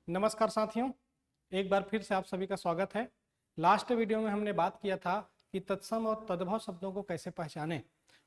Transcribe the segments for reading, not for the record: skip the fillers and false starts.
नमस्कार साथियों, एक बार फिर से आप सभी का स्वागत है। लास्ट वीडियो में हमने बात किया था कि तत्सम और तद्भव शब्दों को कैसे पहचानें,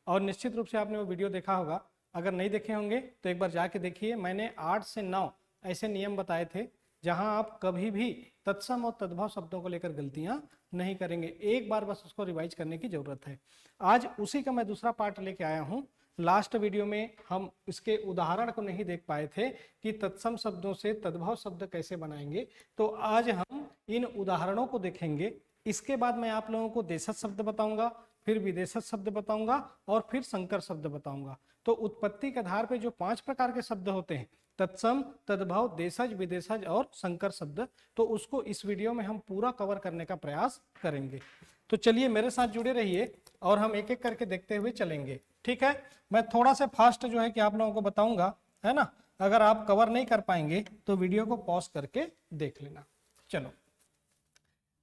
और निश्चित रूप से आपने वो वीडियो देखा होगा। अगर नहीं देखे होंगे तो एक बार जाके देखिए। मैंने 8 से 9 ऐसे नियम बताए थे जहां आप कभी भी तत्सम और तद्भव शब्दों को लेकर गलतियां नहीं करेंगे। एक बार बस उसको रिवाइज करने की जरूरत है। आज उसी का मैं दूसरा पार्ट लेके आया हूं। लास्ट वीडियो में हम इसके उदाहरण को नहीं देख पाए थे कि तत्सम शब्दों से तद्भव शब्द कैसे बनाएंगे, तो आज हम इन उदाहरणों को देखेंगे। इसके बाद मैं आप लोगों को देशज शब्द बताऊंगा, फिर विदेशज शब्द बताऊंगा और फिर संकर शब्द बताऊंगा। तो उत्पत्ति के आधार पर जो 5 प्रकार के शब्द होते हैं, तत्सम, तद्भव, देशज, विदेशज और संकर शब्द, तो उसको इस वीडियो में हम पूरा कवर करने का प्रयास करेंगे। तो चलिए मेरे साथ जुड़े रहिए और हम एक एक करके देखते हुए चलेंगे। ठीक है, मैं थोड़ा सा फास्ट जो है कि आप लोगों को बताऊंगा, है ना। अगर आप कवर नहीं कर पाएंगे तो वीडियो को पॉज करके देख लेना। चलो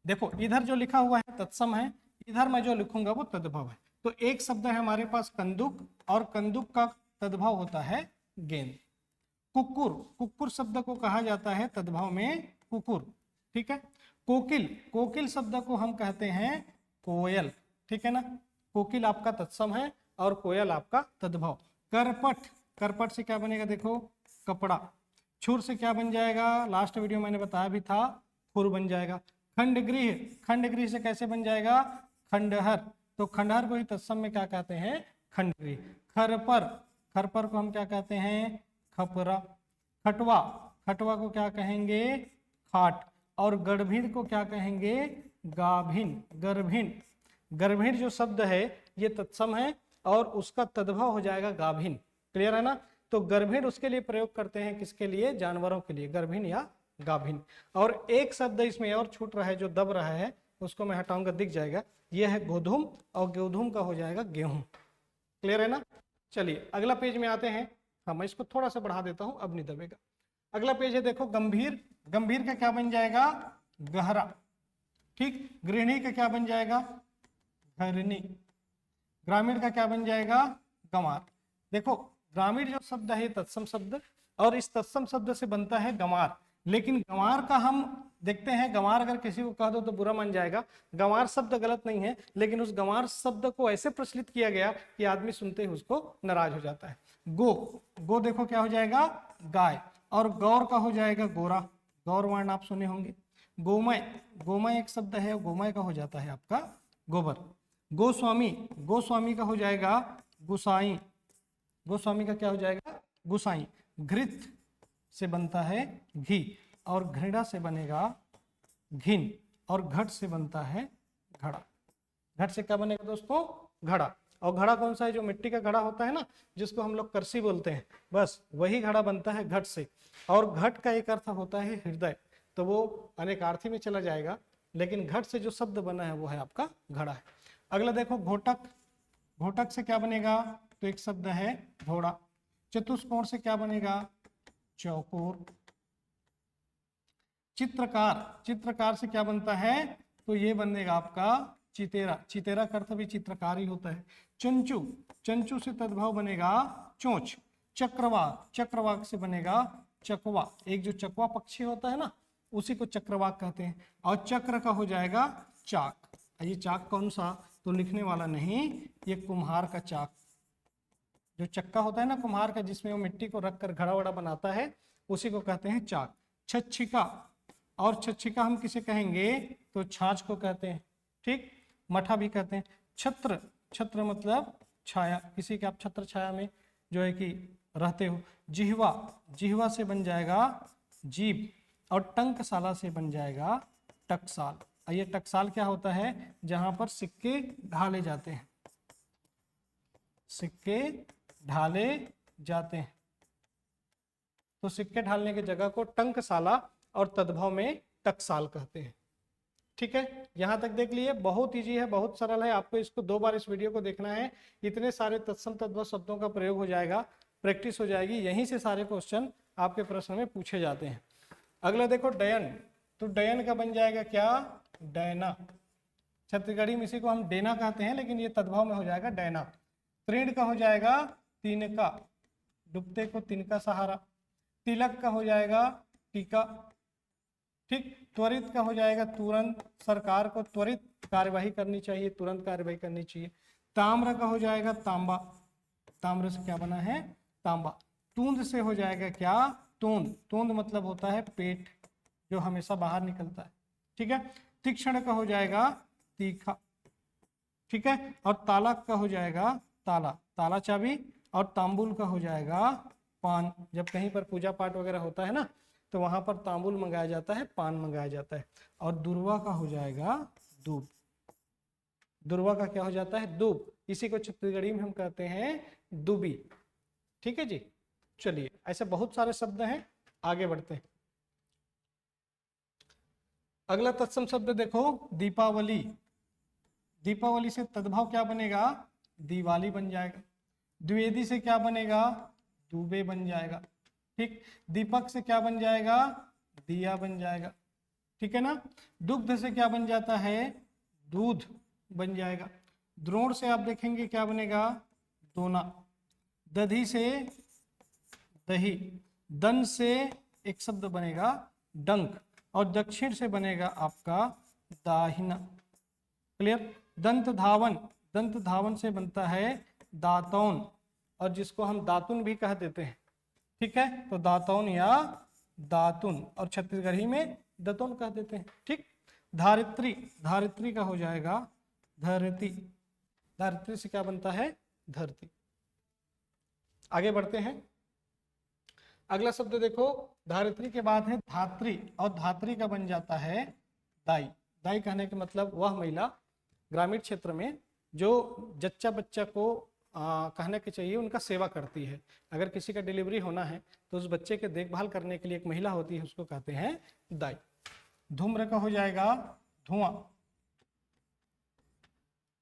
देखो, इधर जो लिखा हुआ है तत्सम है, इधर मैं जो लिखूंगा वो तद्भव है। तो एक शब्द है हमारे पास कंदुक, और कंदुक का तद्भव होता है गेंद। कुकुर, कुकुर शब्द को कहा जाता है तद्भव में कुकुर। ठीक है। कोकिल, कोकिल शब्द को हम कहते हैं कोयल। ठीक है ना। कोकिल आपका तत्सम है और कोयल आपका तद्भव। करपट, करपट से क्या बनेगा देखो, कपड़ा। छुर से क्या बन जाएगा, लास्ट वीडियो मैंने बताया भी था, खुर बन जाएगा। खंडगृह, खंडगृह से कैसे बन जाएगा, खंडहर। तो खंडहर को ही तत्सम में क्या कहते हैं, खंडगृह। खरपर, खरपर को हम क्या कहते हैं, खपरा। खटवा, खटवा को क्या कहेंगे, खाट। और गड़भिड़ को क्या कहेंगे, गाभिन, गर्भिण। गर्भिण जो शब्द है ये तत्सम है और उसका तद्भव हो जाएगा गाभिन। क्लियर है ना। तो गर्भिण उसके लिए प्रयोग करते हैं, किसके लिए, जानवरों के लिए, गर्भिण या गाभिन। और एक शब्द इसमें और छूट रहा है जो दब रहा है, उसको मैं हटाऊंगा, दिख जाएगा। यह है गोधूम, और गोधूम का हो जाएगा गेहूं। क्लियर है ना। चलिए अगला पेज में आते हैं। हाँ, मैं इसको थोड़ा सा बढ़ा देता हूं, अब नहीं दबेगा। अगला पेज है देखो, गंभीर। गंभीर का क्या बन जाएगा, गहरा। ठीक। गृहिणी का क्या बन जाएगा, घरनी। ग्रामीण का क्या बन जाएगा, गंवार। देखो ग्रामीण जो शब्द है तत्सम शब्द, और इस तत्सम शब्द से बनता है गंवार। लेकिन गंवार का हम देखते हैं, गंवार अगर किसी को कह दो तो बुरा मान जाएगा। गंवार शब्द गलत नहीं है, लेकिन उस गंवार शब्द को ऐसे प्रचलित किया गया कि आदमी सुनते ही उसको नाराज हो जाता है। गो, गो देखो क्या हो जाएगा, गाय। और गौर का हो जाएगा गोरा, गौर वर्ण आप सुने होंगे। गोमय, गोमय एक शब्द है, गोमय का हो जाता है आपका गोबर। गोस्वामी, गोस्वामी का हो जाएगा गुसाई। गोस्वामी का क्या हो जाएगा, गुसाई। घृत से बनता है घी, और घृणा से बनेगा घिन, और घट से बनता है घड़ा। घट से क्या बनेगा दोस्तों, घड़ा। और घड़ा कौन सा है, जो मिट्टी का घड़ा होता है ना, जिसको हम लोग करसी बोलते हैं, बस वही घड़ा बनता है घट से। और घट का एक अर्थ होता है हृदय, तो वो अनेकार्थी में चला जाएगा, लेकिन घट से जो शब्द बना है वो है आपका घड़ा है। अगला देखो घोटक, घोटक से क्या बनेगा, तो एक शब्द है घोड़ा। चतुष्कोण से क्या बनेगा, चौकोर। चित्रकार, चित्रकार से क्या बनता है, तो ये बनेगा आपका चितेरा। चितेरा का अर्थ भी चित्रकार ही होता है। चंचू, चंचू से तद्भव बनेगा चोंच। चक्रवाक, चक्रवाक से बनेगा चकवा। एक जो चकवा पक्षी होता है ना, उसी को चक्रवाक कहते हैं। और चक्र का हो जाएगा चाक। ये चाक कौन सा, तो लिखने वाला नहीं, ये कुम्हार का चाक। जो चक्का होता है ना कुम्हार का, जिसमें वो मिट्टी को रखकर घड़ा वड़ा बनाता है, उसी को कहते हैं चाक। छच्छिका, और छच्छिका हम किसे कहेंगे, तो छाछ को कहते हैं। ठीक। मठा भी कहते हैं। छत्र, छत्र मतलब छाया, किसी के आप छत्र छाया में जो है कि रहते हो। जिह्वा, जिह्वा से बन जाएगा जीभ। और टंकशाला से बन जाएगा टकसाल। ये टकसाल क्या होता है, जहां पर सिक्के ढाले जाते हैं, सिक्के ढाले जाते हैं, तो सिक्के ढालने की जगह को टंकशाला और तद्भव में टकसाल कहते हैं। ठीक है, यहां तक देख लिए। बहुत इजी है, बहुत सरल है। आपको इसको 2 बार इस वीडियो को देखना है, इतने सारे तत्सम तद्भव शब्दों का प्रयोग हो जाएगा, प्रैक्टिस हो जाएगी। यहीं से सारे क्वेश्चन आपके प्रश्न में पूछे जाते हैं। अगला देखो डयन, तो डयन का बन जाएगा क्या, डैना। छत्तीसगढ़ी में इसी को हम डेना कहते हैं, लेकिन ये तद्भव में हो जाएगा डैना। तृण का हो जाएगा तिनका, डुबते को तिनका सहारा। तिलक का हो जाएगा टीका। ठीक, त्वरित का हो जाएगा तुरंत, सरकार को त्वरित कार्यवाही करनी चाहिए, तुरंत कार्यवाही करनी चाहिए। ताम्र का हो जाएगा तांबा, ताम्र से क्या बना है, तांबा। तूंद से हो जाएगा क्या, तूंद, तूंद मतलब होता है पेट, जो हमेशा बाहर निकलता है। ठीक है, तीक्ष्ण का हो जाएगा तीखा। ठीक है, और ताला का हो जाएगा ताला, ताला चाबी। और तांबुल का हो जाएगा पान, जब कहीं पर पूजा पाठ वगैरह होता है ना, तो वहां पर तांबुल मंगाया जाता है, पान मंगाया जाता है। और दुर्वा का हो जाएगा दूब, दुर्वा का क्या हो जाता है, दूब। इसी को छत्तीसगढ़ी में हम कहते हैं दुबी। ठीक है जी, चलिए ऐसे बहुत सारे शब्द हैं, आगे बढ़ते हैं। अगला तत्सम शब्द देखो, दीपावली। दीपावली से तद्भव क्या बनेगा, दिवाली बन जाएगा। द्विवेदी से क्या बनेगा, दूबे बन जाएगा। ठीक, दीपक से क्या बन जाएगा, दिया बन जाएगा। ठीक है ना, दुग्ध से क्या बन जाता है, दूध बन जाएगा। द्रोण से आप देखेंगे क्या बनेगा, दोना। दधी से दही, दन से एक शब्द बनेगा डंक, और दक्षिण से बनेगा आपका दाहिना। क्लियर। दंत धावन, दंत धावन से बनता है दातौन, और जिसको हम दातुन भी कह देते हैं। ठीक है, तो दातौन या दातुन, और छत्तीसगढ़ी में दतौन कह देते हैं। ठीक, धारित्री, धारित्री का हो जाएगा धरती, धारित्री से क्या बनता है, धरती। आगे बढ़ते हैं, अगला शब्द देखो, धारित्री के बाद है धात्री, और धात्री का बन जाता है दाई। दाई कहने के मतलब वह महिला ग्रामीण क्षेत्र में जो जच्चा बच्चा को कहने के चाहिए उनका सेवा करती है। अगर किसी का डिलीवरी होना है तो उस बच्चे के देखभाल करने के लिए एक महिला होती है, उसको कहते हैं दाई। धूम्र का हो जाएगा धुआं।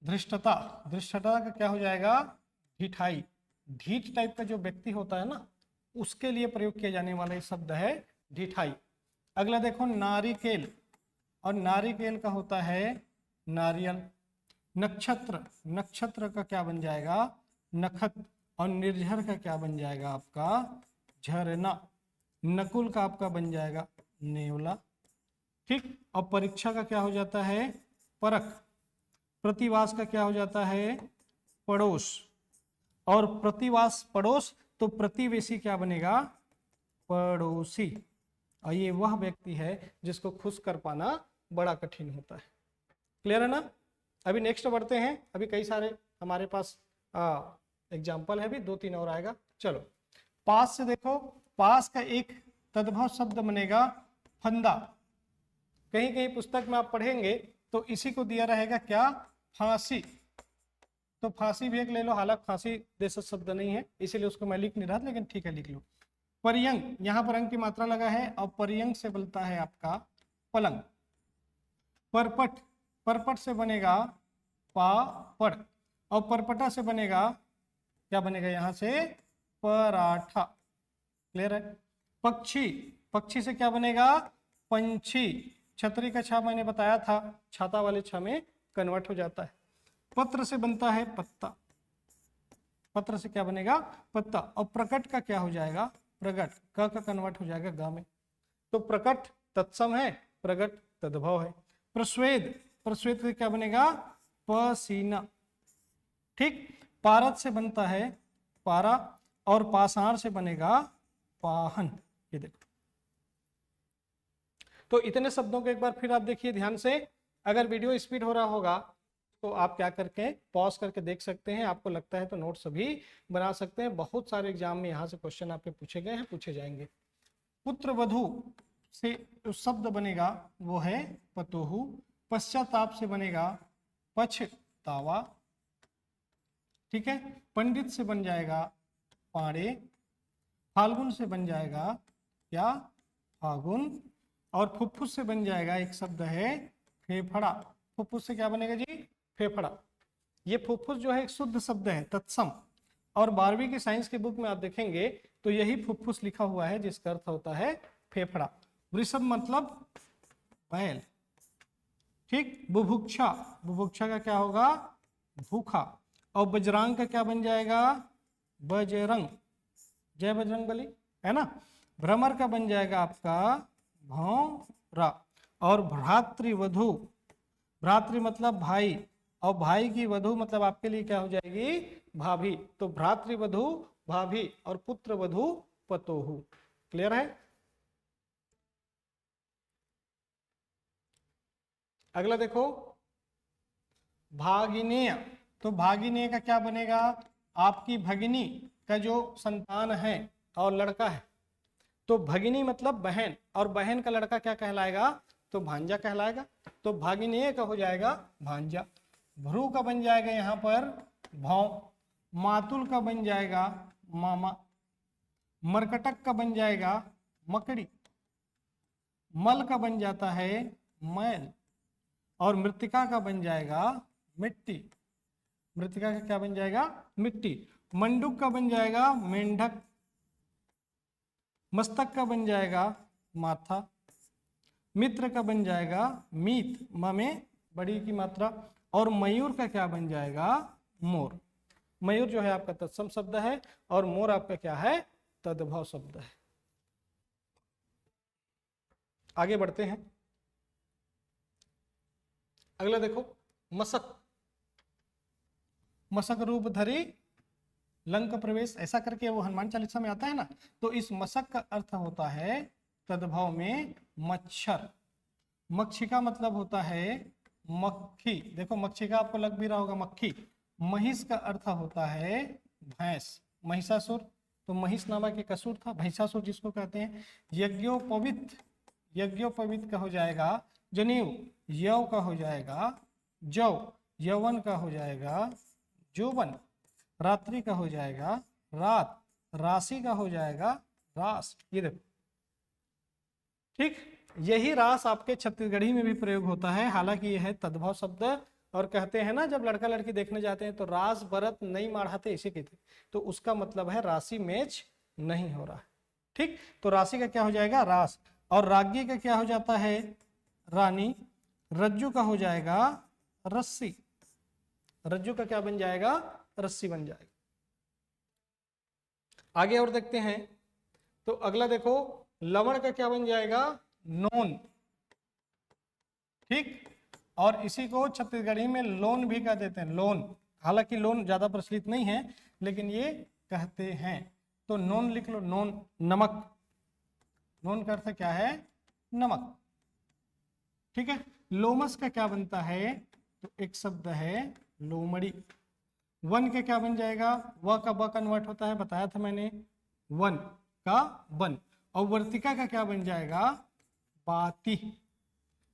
धृष्टता, धृष्टता का क्या हो जाएगा, ढिठाई। ढीठ टाइप का जो व्यक्ति होता है ना, उसके लिए प्रयोग किया जाने वाला शब्द है ढिठाई। अगला देखो नारिकेल, और नारिकेल का होता है नारियल। नक्षत्र, नक्षत्र का क्या बन जाएगा, नखत। और निर्झर का क्या बन जाएगा आपका, झरना। नकुल का आपका बन जाएगा नेवला। ठीक, और परीक्षा का क्या हो जाता है, परख। प्रतिवास का क्या हो जाता है, पड़ोस। और प्रतिवास पड़ोस, तो प्रतिवेशी क्या बनेगा, पड़ोसी। और ये वह व्यक्ति है जिसको खुश कर पाना बड़ा कठिन होता है। क्लियर है ना। अभी नेक्स्ट बढ़ते हैं, अभी कई सारे हमारे पास एग्जाम्पल है, अभी 2-3 और आएगा। चलो, पास से देखो, पास का एक तद्भव शब्द बनेगा फंदा। कहीं कहीं पुस्तक में आप पढ़ेंगे तो इसी को दिया रहेगा क्या, फांसी। तो फांसी भी एक ले लो, हालांकि फांसी देशज शब्द नहीं है इसीलिए उसको मैं लिख नहीं रहा, लेकिन ठीक है लिख लो। पर्यंग, यहाँ पर अंग की मात्रा लगा है, और पर्यंग से बनता है आपका पलंग। परपट, परपट से बनेगा पापड़, और परपटा से बनेगा क्या बनेगा, यहाँ से पराठा। क्लियर है। पक्षी, पक्षी से क्या बनेगा, पंछी। छतरी का छा मैंने बताया था, छाता वाले छा में कन्वर्ट हो जाता है। पत्र से बनता है पत्ता, पत्र से क्या बनेगा, पत्ता। और प्रकट का क्या हो जाएगा, प्रगट। क का कन्वर्ट हो जाएगा ग में। तो प्रकट तत्सम है, प्रगट तद्भव है। प्रस्वेद, प्रस्वेद से क्या बनेगा, पसीना। ठीक, पारद से बनता है पारा, और पाषाण से बनेगा पाहन। ये देखो, तो इतने शब्दों को एक बार फिर आप देखिए ध्यान से। अगर वीडियो स्पीड हो रहा होगा तो आप क्या करके पॉज करके देख सकते हैं, आपको लगता है तो नोट्स भी बना सकते हैं। बहुत सारे एग्जाम में यहाँ से क्वेश्चन आपके पूछे गए हैं, पूछे जाएंगे। पुत्र वधू से जो शब्द बनेगा वो है पतोहू। पश्चाताप से बनेगा पछतावा। ठीक है, पंडित से बन जाएगा पाड़े। फाल्गुन से बन जाएगा क्या, फागुन। और फुफ्फुस से बन जाएगा एक शब्द है फेफड़ा। फुफ्फुस से क्या बनेगा जी, फेफड़ा। ये फुफ्फुस जो है एक शुद्ध शब्द है, तत्सम। और 12वीं की साइंस के बुक में आप देखेंगे तो यही फुफ्फुस लिखा हुआ है, जिसका अर्थ होता है फेफड़ा। वृषभ मतलब बैल। ठीक, बुभुक्षा, बुभुक्षा का क्या होगा, भूखा। और बजरंग का क्या बन जाएगा, बजरंग। जय बजरंग बली, है ना। भ्रमर का बन जाएगा आपका भौं रा। और भ्रातृवधू, भ्रातृ मतलब भाई, और भाई की वधू मतलब आपके लिए क्या हो जाएगी, भाभी। तो भ्रातृवधू भाभी और पुत्र वधू पतोहू। क्लियर है। अगला देखो भागिनेय। तो भागिनेय का क्या बनेगा, आपकी भगिनी का जो संतान है और लड़का है, तो भगिनी मतलब बहन, और बहन का लड़का क्या कहलाएगा, तो भांजा कहलाएगा। तो भागिनेय का हो जाएगा भांजा। भ्रू का बन जाएगा यहाँ पर भौं, मातुल का बन जाएगा मामा, मरकटक का बन जाएगा मकड़ी, मल का बन जाता है मैल, और मृतिका का बन जाएगा मिट्टी। मृतिका का क्या बन जाएगा, मिट्टी। मंडूक का बन जाएगा मेंढक, मस्तक का बन जाएगा माथा, मित्र का बन जाएगा मीत, म में बड़ी की मात्रा, और मयूर का क्या बन जाएगा मोर। मयूर जो है आपका तत्सम शब्द है, और मोर आपका क्या है, तद्भव शब्द है। आगे बढ़ते हैं। अगला देखो मशक। मशक रूप धरी लंक प्रवेश, ऐसा करके वो हनुमान चालीसा में आता है ना। तो इस मशक का अर्थ होता है तद्भव में मच्छर। मक्षिका मतलब होता है मक्खी। देखो मक्षिका आपको लग भी रहा होगा मक्खी। महिष का अर्थ होता है भैंस, महिषासुर। तो महिष नामक एक असुर था, भैंसासुर जिसको कहते हैं। यज्ञोपवीत, यज्ञोपवीत का हो जाएगा जनेऊ, यव का हो जाएगा जव, यौवन का हो जाएगा जोवन, रात्रि का हो जाएगा रात, राशि का हो जाएगा रास। ये देखो ठीक, यही रास आपके छत्तीसगढ़ी में भी प्रयोग होता है, हालांकि यह है तद्भव शब्द। और कहते हैं ना जब लड़का लड़की देखने जाते हैं तो रास बरत नहीं माढ़ाते, इसे कहते, तो उसका मतलब है राशि मैच नहीं हो रहा है। ठीक, तो राशि का क्या हो जाएगा रास, और राज्ञी का क्या हो जाता है रानी, रज्जु का हो जाएगा रस्सी, रज्जु का क्या बन जाएगा रस्सी बन जाएगा। आगे और देखते हैं। तो अगला देखो लवण का क्या बन जाएगा नोन। ठीक, और इसी को छत्तीसगढ़ी में लोन भी कह देते हैं, लोन। हालांकि लोन ज्यादा प्रचलित नहीं है लेकिन ये कहते हैं। तो नोन लिख लो, नोन नमक। नोन का अर्थ क्या है नमक। ठीक है, लोमस का क्या बनता है, तो एक शब्द है लोमड़ी। वन का क्या बन जाएगा, व का ब कन्वर्ट होता है, बताया था मैंने, वन का वन। और वर्तिका का क्या बन जाएगा बाती।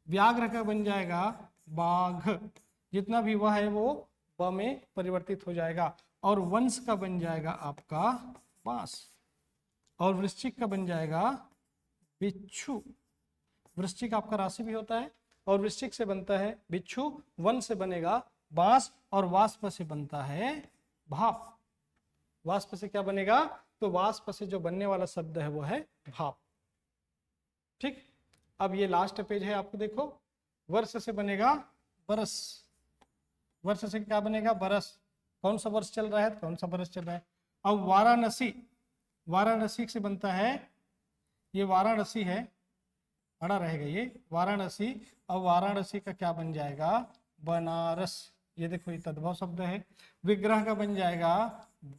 व्याघ्र का बन जाएगा बाघ, जितना भी वह है वो ब में परिवर्तित हो जाएगा। और वंश का बन जाएगा आपका बांस, और वृश्चिक का बन जाएगा बिच्छू। वृश्चिक आपका राशि भी होता है, और वृश्चिक से बनता है बिच्छू, वन से बनेगा बांस, और वाष्प से बनता है भाप। वाष्प से क्या बनेगा, तो वाष्प से जो बनने वाला शब्द है वो है भाप। ठीक, अब ये लास्ट पेज है आपको देखो। वर्ष से बनेगा बरस, वर्ष से क्या बनेगा बरस। कौन सा वर्ष चल रहा है, कौन सा बरस चल रहा है। अब वाराणसी, वाराणसी से बनता है, ये वाराणसी है, बड़ा रहेगा ये वाराणसी। अब वाराणसी का क्या बन जाएगा बनारस। ये देखो ये तद्भव शब्द है। विग्रह का बन जाएगा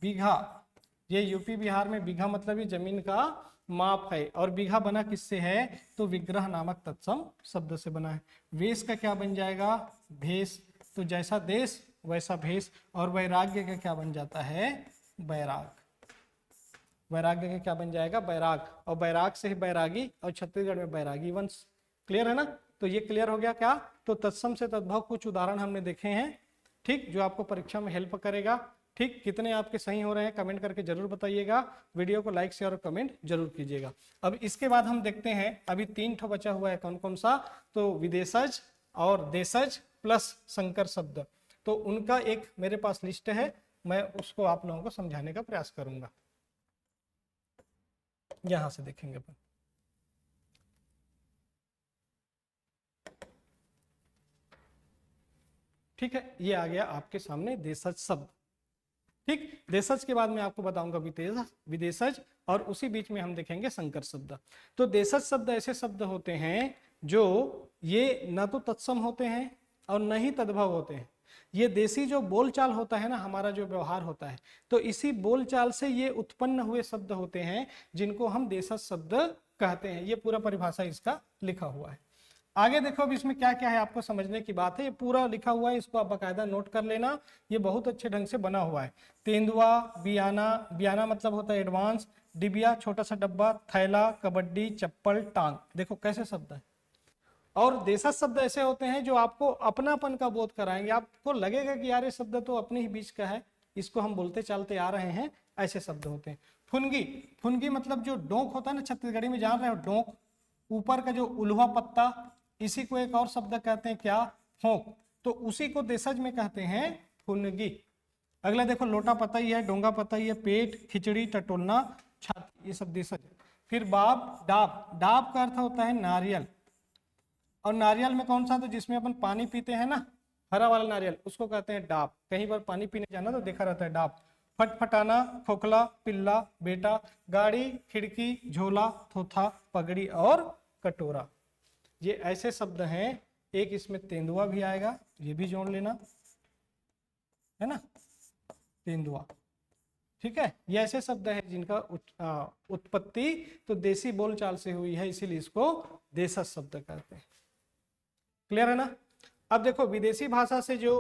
बीघा। ये यूपी बिहार में बीघा मतलब ये जमीन का माप है, और बीघा बना किससे है, तो विग्रह नामक तत्सम शब्द से बना है। वेश का क्या बन जाएगा भेष, तो जैसा देश वैसा भेष। और वैराग्य का क्या बन जाता है बैराग, वैराग्य का क्या बन जाएगा बैराग, और बैराग से ही बैरागी, और छत्तीसगढ़ में बैरागी वंश। क्लियर है ना, तो ये क्लियर हो गया क्या। तो तत्सम से तद्भव कुछ उदाहरण हमने देखे हैं, ठीक, जो आपको परीक्षा में हेल्प करेगा। ठीक, कितने आपके सही हो रहे हैं कमेंट करके जरूर बताइएगा। वीडियो को लाइक शेयर और कमेंट जरूर कीजिएगा। अब इसके बाद हम देखते हैं, अभी 3 ठो बचा हुआ है, कौन कौन सा, तो विदेशज और देशज प्लस संकर शब्द। तो उनका एक मेरे पास लिस्ट है, मैं उसको आप लोगों को समझाने का प्रयास करूंगा। यहां से देखेंगे अपन। ठीक है, ये आ गया आपके सामने देशज शब्द। ठीक, देशज के बाद मैं आपको बताऊंगा विदेशज, और उसी बीच में हम देखेंगे संकर शब्द। तो देशज शब्द ऐसे शब्द होते हैं जो ये न तो तत्सम होते हैं और न ही तद्भव होते हैं। ये देसी जो बोलचाल होता है ना, हमारा जो व्यवहार होता है, तो इसी बोलचाल से ये उत्पन्न हुए शब्द होते हैं जिनको हम देशज शब्द कहते हैं। ये पूरा परिभाषा इसका लिखा हुआ है। आगे देखो अब इसमें क्या क्या है, आपको समझने की बात है। ये पूरा लिखा हुआ है, इसको आप बाकायदा नोट कर लेना, ये बहुत अच्छे ढंग से बना हुआ है। तेंदुआ, बियाना, बियाना मतलब होता है एडवांस, डिबिया छोटा सा डब्बा, थैला, कबड्डी, चप्पल, टांग। देखो कैसे शब्द है। और देशज शब्द ऐसे होते हैं जो आपको अपनापन का बोध कराएंगे, आपको लगेगा कि यार ये शब्द तो अपने ही बीच का है, इसको हम बोलते चलते आ रहे हैं, ऐसे शब्द होते हैं। फुनगी, फुनगी मतलब जो डोंक होता है ना, छत्तीसगढ़ी में जान रहे हो, डोंक, ऊपर का जो उल्हा पत्ता, इसी को एक और शब्द कहते हैं क्या, फोंक, तो उसी को देशज में कहते हैं फुनगी। अगला देखो, लोटा पता ही है, डोंगा पता ही है, पेट, खिचड़ी, टटोलना, छाती, ये सब देशज। फिर बाब, डाब, डाब का अर्थ होता है नारियल, और नारियल में कौन सा, तो जिसमें अपन पानी पीते हैं ना, हरा वाला नारियल, उसको कहते हैं डाब। कहीं पर पानी पीने जाना तो देखा रहता है डाब। फटफटाना, खोखला, पिल्ला, बेटा, गाड़ी, खिड़की, झोला, थोथा, पगड़ी और कटोरा। ये ऐसे शब्द हैं। एक इसमें तेंदुआ भी आएगा, ये भी जोड़ लेना, है ना, तेंदुआ, ठीक है। ये ऐसे शब्द हैं जिनका उत्पत्ति तो देसी बोलचाल से हुई है, इसीलिए इसको देशज शब्द कहते हैं। क्लियर है ना। अब देखो, विदेशी भाषा से जो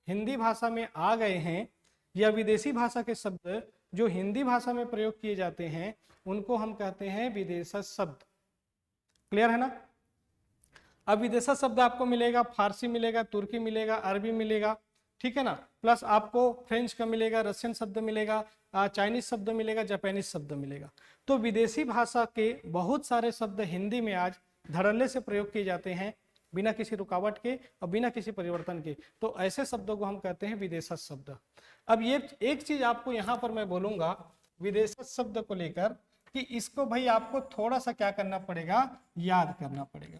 हिंदी भाषा में आ गए हैं, या विदेशी भाषा के शब्द जो हिंदी भाषा में प्रयोग किए जाते हैं, उनको हम कहते हैं विदेशज शब्द। क्लियर है ना। अब विदेशज शब्द आपको मिलेगा, फारसी मिलेगा, तुर्की मिलेगा, अरबी मिलेगा, ठीक है ना, प्लस आपको फ्रेंच का मिलेगा, रशियन शब्द मिलेगा, चाइनीज शब्द मिलेगा, जापानीज शब्द मिलेगा। तो विदेशी भाषा के बहुत सारे शब्द हिंदी में आज धड़ल्ले से प्रयोग किए जाते हैं, बिना किसी रुकावट के और बिना किसी परिवर्तन के। तो ऐसे शब्दों को हम कहते हैं विदेशज शब्द। अब ये एक चीज आपको यहाँ पर मैं बोलूंगा विदेशज शब्द को लेकर, कि इसको भाई आपको थोड़ा सा क्या करना पड़ेगा, याद करना पड़ेगा।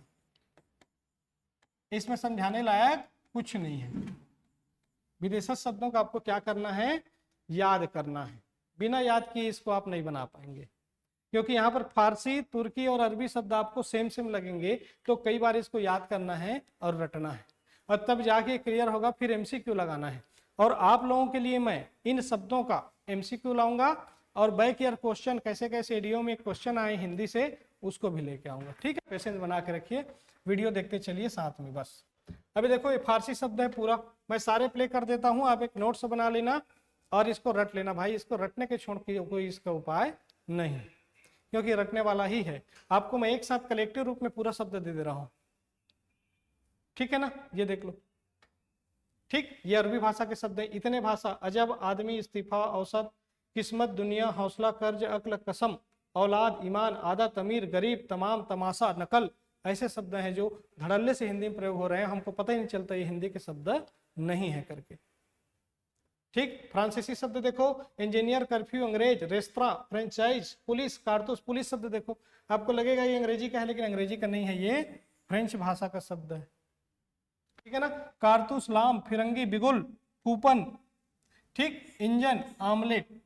इसमें समझाने लायक कुछ नहीं है। विदेशज शब्दों का आपको क्या करना है, याद करना है। बिना याद किए इसको आप नहीं बना पाएंगे, क्योंकि यहाँ पर फारसी, तुर्की और अरबी शब्द आपको सेम सेम लगेंगे, तो कई बार इसको याद करना है और रटना है, और तब जाके क्लियर होगा। फिर एमसीक्यू लगाना है, और आप लोगों के लिए मैं इन शब्दों का एमसीक्यू लाऊंगा, और बैक ईयर क्वेश्चन कैसे कैसे एडीओ में क्वेश्चन आए हिंदी से, उसको भी लेके आऊंगा। ठीक है, पेशेंस बना के रखिए, वीडियो देखते चलिए साथ में। बस अभी देखो, ये फारसी शब्द है पूरा, मैं सारे प्ले कर देता हूँ, आप एक नोट्स बना लेना और इसको रट लेना। भाई इसको रटने के छोड़ के कोई इसका उपाय नहीं, क्योंकि रटने वाला ही है। आपको मैं एक साथ कलेक्टिव रूप में पूरा शब्द दे रहा हूं, ठीक है ना। ये देख लो, ठीक, ये अरबी भाषा के शब्द है। इतने भाषा, अजब, आदमी, इस्तीफा, औसत, किस्मत, दुनिया, हौसला, कर्ज, अक्ल, कसम, औलाद, ईमान, आदत, अमीर, गरीब, तमाम, तमाशा, नकल, ऐसे शब्द हैं जो धड़ल्ले से हिंदी में प्रयोग हो रहे हैं, हमको पता ही नहीं चलता ये हिंदी के शब्द नहीं है करके। ठीक, फ्रांसीसी शब्द देखो, इंजीनियर, कर्फ्यू, अंग्रेज, रेस्तरा, फ्रेंचाइज, पुलिस, कारतूस। पुलिस शब्द देखो, आपको लगेगा ये अंग्रेजी का है, लेकिन अंग्रेजी का नहीं है, ये फ्रेंच भाषा का शब्द है, ठीक है ना। कारतूस, लाम, फिरंगी, बिगुल, कूपन, ठीक, इंजन, आमलेट,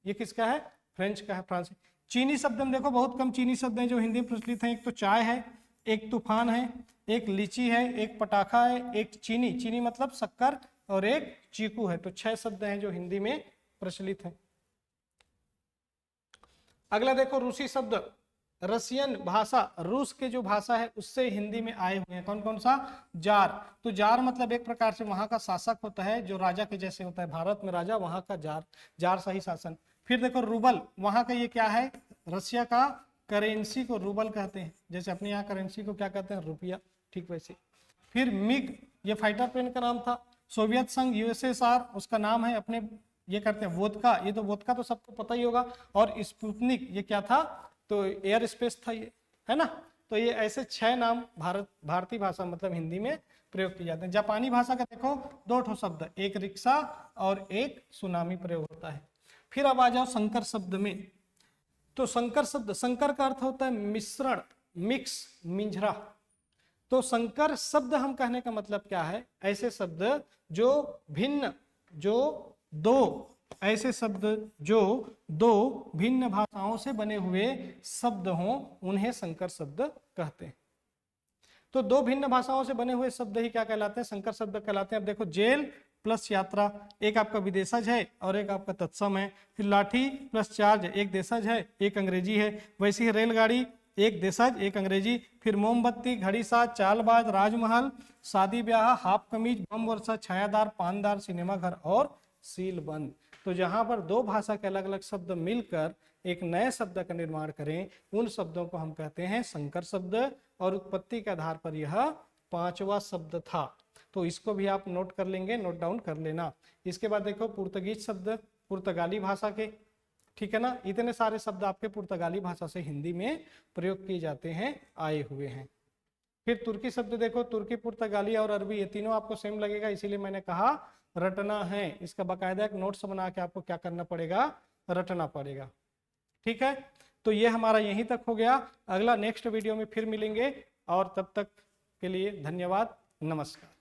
ये किसका है, फ्रेंच का है, फ्रांस। चीनी शब्द में देखो, बहुत कम चीनी शब्द हैं जो हिंदी में प्रचलित हैं। एक तो चाय है, एक तूफान है, एक लीची है, एक पटाखा है, एक चीनी, चीनी मतलब शक्कर, और एक चीकू है। तो 6 शब्द हैं जो हिंदी में प्रचलित हैं। अगला देखो, रूसी शब्द, रशियन भाषा, रूस के जो भाषा है उससे हिंदी में आए हुए हैं। कौन कौन सा, जार। तो जार मतलब एक प्रकार से वहां का शासक होता है, जो राजा के जैसे होता है। भारत में राजा, वहां का जार, जार शाही शासन। फिर देखो रूबल, वहां का ये क्या है, रशिया का करेंसी को रूबल कहते हैं, जैसे अपने यहाँ करेंसी को क्या कहते हैं, रुपया, ठीक वैसे। फिर मिग, ये फाइटर प्लेन का नाम था। सोवियत संघ, यूएसएसआर, उसका नाम है। अपने ये करते हैं वोदका, ये तो वोदका तो सबको पता ही होगा। और स्पुतनिक, ये क्या था, तो एयर स्पेस था ये, है ना। तो ये ऐसे 6 नाम भारतीय भाषा मतलब हिंदी में प्रयोग किए जाते हैं। जापानी भाषा का देखो 2 ठो शब्द, एक रिक्शा और एक सुनामी प्रयोग होता है। फिर अब आ जाओ संकर शब्द में। तो संकर शब्द, संकर का अर्थ होता है मिश्रण, मिक्स, मिंझरा। तो संकर शब्द हम कहने का मतलब क्या है, ऐसे शब्द जो भिन्न, जो दो, ऐसे शब्द जो 2 भिन्न भाषाओं से बने हुए शब्द हों, उन्हें संकर शब्द कहते हैं। तो दो भिन्न भाषाओं से बने हुए शब्द ही क्या कहलाते हैं, संकर शब्द कहलाते हैं। अब देखो जेल प्लस यात्रा, एक आपका विदेशज है और एक आपका तत्सम है। फिर लाठी प्लस चार्ज, एक देशज है एक अंग्रेजी है। वैसे ही रेलगाड़ी, एक देशज एक अंग्रेजी। फिर मोमबत्ती, घड़ी साज, चालबाज, राजमहल, शादी ब्याह, हाफ कमीज, बम वर्षा, छायादार, पानदार, सिनेमाघर और सीलबंद। तो जहां पर दो भाषा के अलग अलग शब्द मिलकर एक नए शब्द का निर्माण करें, उन शब्दों को हम कहते हैं संकर शब्द। और उत्पत्ति के आधार पर यह 5वां शब्द था। तो इसको भी आप नोट कर लेंगे, नोट डाउन कर लेना। इसके बाद देखो पुर्तगीज शब्द, पुर्तगाली भाषा के, ठीक है ना। इतने सारे शब्द आपके पुर्तगाली भाषा से हिंदी में प्रयोग किए जाते हैं, आए हुए हैं। फिर तुर्की शब्द देखो, तुर्की, पुर्तगाली और अरबी, ये तीनों आपको सेम लगेगा, इसीलिए मैंने कहा रटना है। इसका बाकायदा एक नोट्स बना के आपको क्या करना पड़ेगा, रटना पड़ेगा। ठीक है, तो ये हमारा यहीं तक हो गया। अगला नेक्स्ट वीडियो में फिर मिलेंगे, और तब तक के लिए धन्यवाद, नमस्कार।